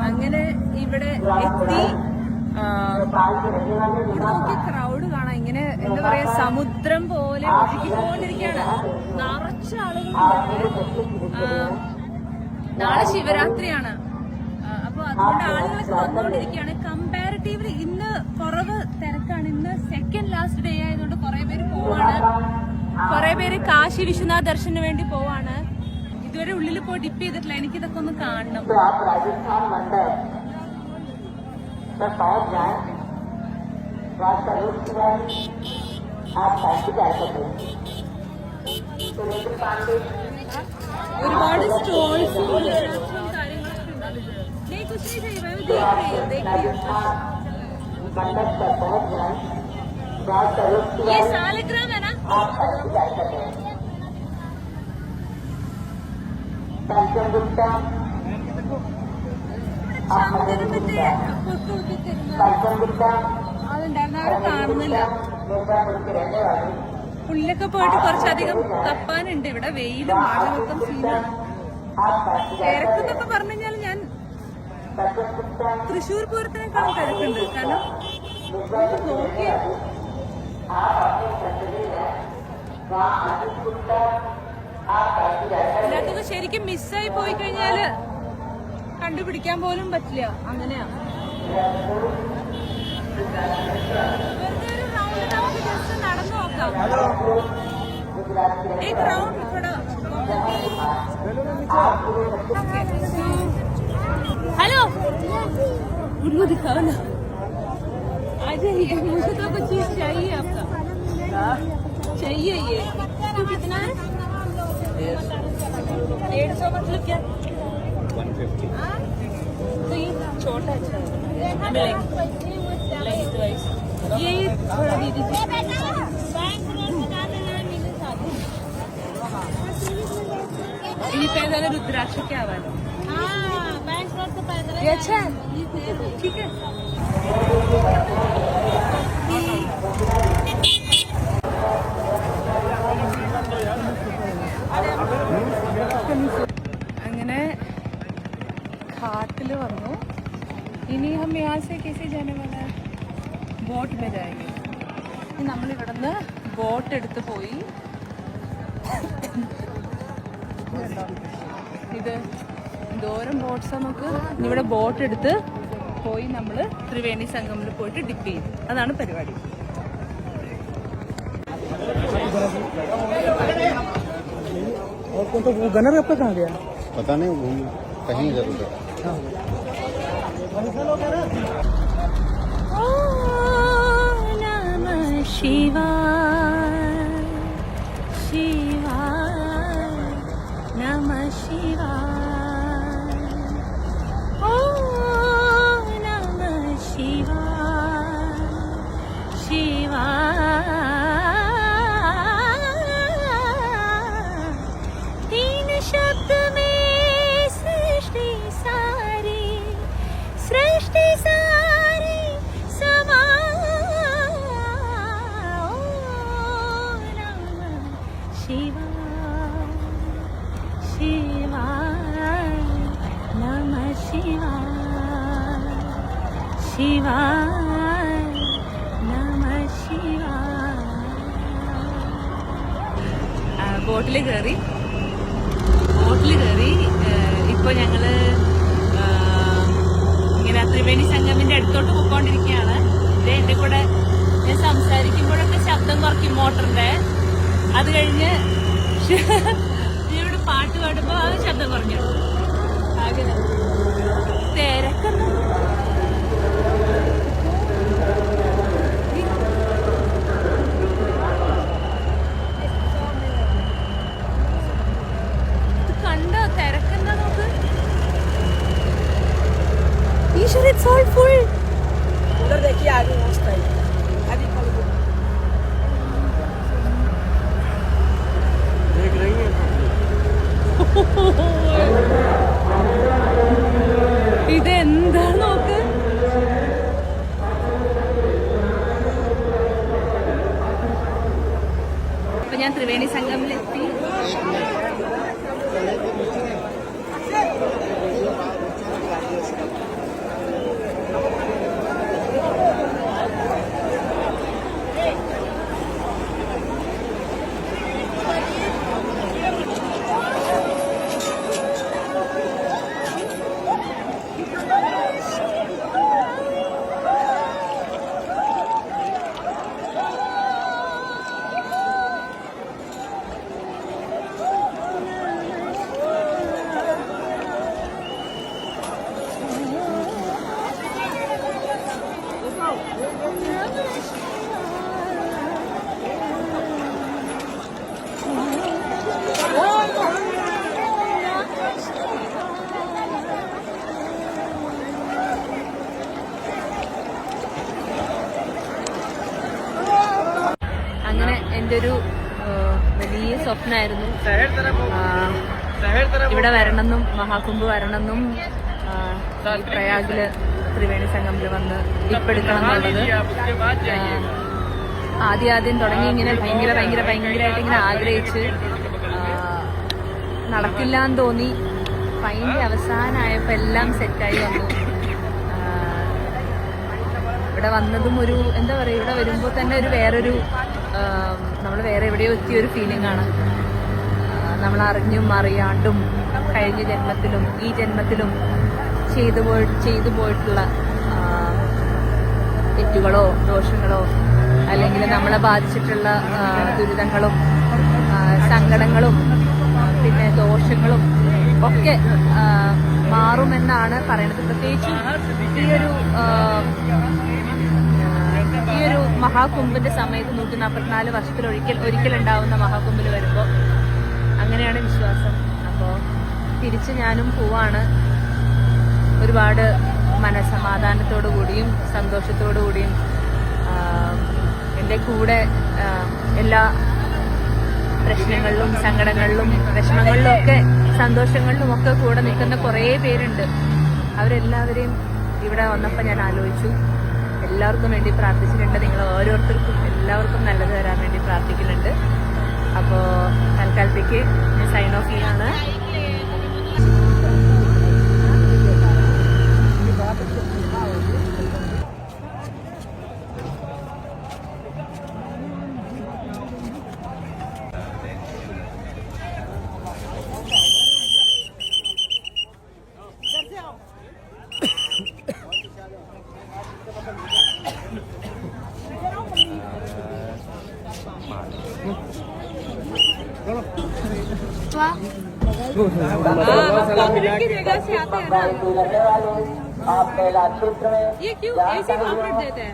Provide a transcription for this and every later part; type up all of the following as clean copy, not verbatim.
അങ്ങനെ ഇവിടെ എത്തി. നോക്കി ക്രൗഡ് കാണാം. ഇങ്ങനെ എന്താ പറയാ, സമുദ്രം പോലെ ഒഴുകിക്കൊണ്ടിരിക്കുകയാണ്. നിറച്ച ആളുകളുണ്ട്. നാളെ ശിവരാത്രിയാണ്. അപ്പൊ അതുകൊണ്ട് ആളുകളൊക്കെ വന്നുകൊണ്ടിരിക്കുകയാണ്. കമ്പാരിറ്റീവ്ലി ഇന്ന് കുറവ് തിരക്കാണ്. ഇന്ന് സെക്കൻഡ് ലാസ്റ്റ് ഡേ ആയതുകൊണ്ട് കുറെ പേര് പോവാണ്. കുറെ പേര് കാശി വിശ്വനാഥ് ദർശനു വേണ്ടി പോവാണ്. ഇതുവരെ ഉള്ളിൽ പോയി ഡിപ്പ് ചെയ്തിട്ടില്ല. എനിക്കിതൊക്കെ ഒന്ന് കാണണം. ഒരുപാട് സ്റ്റോൾസും കാര്യങ്ങളൊക്കെ ഉണ്ട്. ये सालिग्राम है ना? അതുണ്ടായിരുന്ന അവിടെ കാണുന്നില്ല. ഉള്ളിലൊക്കെ പോയിട്ട് കുറച്ചധികം തപ്പാനുണ്ട്. ഇവിടെ വെയിലും മഴമൊത്തം സീനാണ്. തിരക്കെന്നൊക്കെ പറഞ്ഞു കഴിഞ്ഞാൽ ഞാൻ തൃശ്ശൂർ പൂരത്തിനേക്കാളും തിരക്കുണ്ട്. കാരണം നോക്കിയാൽ ഇതിനകത്തൊക്കെ ശരിക്കും മിസ്സായി പോയി കഴിഞ്ഞാല് കണ്ടുപിടിക്കാൻ പോലും പറ്റില്ല. അങ്ങനെയാ. വെറുതെ ഒരു റൗണ്ട് നമുക്ക് ജസ്റ്റ് നടന്നു നോക്കാം. एक राउंड थोड़ा. हेलो, उनको दिखाओ ना. आ जाइए, मुझे तो कुछ चीज चाहिए. आपका चाहिए ये तो कितना है? 150 मतलब क्या? 150. तो ये छोटा अच्छा ये थोड़ा दे दीजिए. ये पैदल रुद्राक्ष के आवाज. हाँ, बैंक रोड से पैदल. ये अच्छा है. ठीक है. അങ്ങനെ घाटिल वന്നു. ഇനി हम यहाँ से कैसे जाने वाला है? बोट में जाएंगे. നമ്മൾ ഇവിടുന്ന് ബോട്ട് എടുത്ത് പോയി. ഇത് എന്തോരം ബോട്ട്സാ നമുക്ക്. ഇവിടെ ബോട്ട് എടുത്ത് പോയി നമ്മള് ത്രിവേണി സംഗമിൽ പോയിട്ട് ഡിപ്പ് ചെയ്യും. അതാണ് പരിപാടി. तो वो गनर कब तक आ गया? पता नहीं, घूम कहीं इधर उधर. नमः शिवाय शिवाय नमः शिवाय. ओम नमः शिवाय शिवाय. तीन शब्द में सृष्टि सारी समा. ओम नमः शिवाय शिवाय नमः शिवाय शिवाय नमः शिवाय. ബോട്ടിൽ കയറി. ഇപ്പോൾ ഞങ്ങള് ഇങ്ങനെ ത്രിവേണി സംഗമിന്റെ അടുത്തോട്ട് പോയിക്കൊണ്ടിരിക്കുകയാണ്. ഇത് എന്റെ കൂടെ ഞാൻ സംസാരിക്കുമ്പോഴൊക്കെ ശബ്ദം കുറയ്ക്കും മോട്ടറിന്റെ. അത് കഴിഞ്ഞ് ഇവിടെ പാട്ട് പാടുമ്പോ അത് ശബ്ദം കുറഞ്ഞു. അങ്ങനെ തിരക്കുന്നു. കണ്ടോ തിരക്കെന്താ നോക്ക്. ഈശ്വര, ഇറ്റ്സ് ഓൾ ഫുൾ. उधर देखिए आगे मस्त है. देख रही है ഇതെന്താ നോക്ക്. അപ്പൊ ഞാൻ ത്രിവേണി സംഗമിലെത്തി. എൻ്റെ ഒരു വലിയ സ്വപ്നമായിരുന്നു ഇവിടെ വരണമെന്നും മഹാകുംഭ് വരണമെന്നും പ്രയാഗില് ത്രിവേണി സംഗമില് വന്ന് ടിപ്പെടുക്കണം എന്നുള്ളത് ആദ്യം തുടങ്ങി ഇങ്ങനെ ഭയങ്കരമായിട്ട് ഇങ്ങനെ ആഗ്രഹിച്ച് നടക്കില്ല എന്ന് തോന്നി. ഫൈനലി അവസാനമായപ്പോൾ എല്ലാം സെറ്റായി വന്നു. ഇവിടെ വന്നതും ഒരു എന്താ പറയുക, ഇവിടെ വരുമ്പോൾ തന്നെ ഒരു വേറൊരു നമ്മൾ വേറെ എവിടെയോ എത്തിയൊരു ഫീലിംഗ് ആണ്. നമ്മൾ അറിഞ്ഞും അറിയാണ്ടും കഴിഞ്ഞ ജന്മത്തിലും ഈ ജന്മത്തിലും ചെയ്തു പോയിട്ടുള്ള തെറ്റുകളോ ദോഷങ്ങളോ അല്ലെങ്കിൽ നമ്മളെ ബാധിച്ചിട്ടുള്ള ദുരിതങ്ങളും സങ്കടങ്ങളും പിന്നെ ദോഷങ്ങളും ഒക്കെ മാറുമെന്നാണ് പറയുന്നത്. പ്രത്യേകിച്ചും ഈ ഒരു മഹാകുംഭിന്റെ സമയത്ത് 144 വർഷത്തിൽ ഉണ്ടാവുന്ന മഹാകുംഭിൽ വരുമ്പോൾ അങ്ങനെയാണ് വിശ്വാസം. അപ്പോൾ തിരിച്ച് ഞാനും പോവാണ്. ഒരുപാട് മനസ്സമാധാനത്തോടു കൂടിയും സന്തോഷത്തോടു കൂടിയും എൻ്റെ കൂടെ എല്ലാ പ്രശ്നങ്ങളിലും സങ്കടങ്ങളിലും വിഷമങ്ങളിലും ഒക്കെ സന്തോഷങ്ങളിലും ഒക്കെ കൂടെ നിൽക്കുന്ന കുറേ പേരുണ്ട്. അവരെല്ലാവരെയും ഇവിടെ വന്നപ്പോൾ ഞാൻ ആലോചിച്ചു, എല്ലാവർക്കും വേണ്ടി പ്രാർത്ഥിച്ചിട്ടുണ്ട്. നിങ്ങൾ ഓരോരുത്തർക്കും എല്ലാവർക്കും നല്ലത് വരാൻ വേണ്ടി പ്രാർത്ഥിക്കുന്നുണ്ട്. അപ്പോൾ തൽക്കാലത്തേക്ക് ഞാൻ സൈൻ ഓഫ് ചെയ്യാണ്. ये क्यों ऐसे कॉर्पोरेट देते हैं?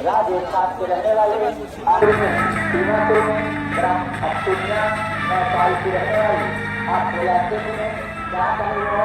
राजस्थान के रहने वाले सीमापुर में ग्राम अक्टूनिया नेपाल की रहने वाली आप इलाके में क्या करें हो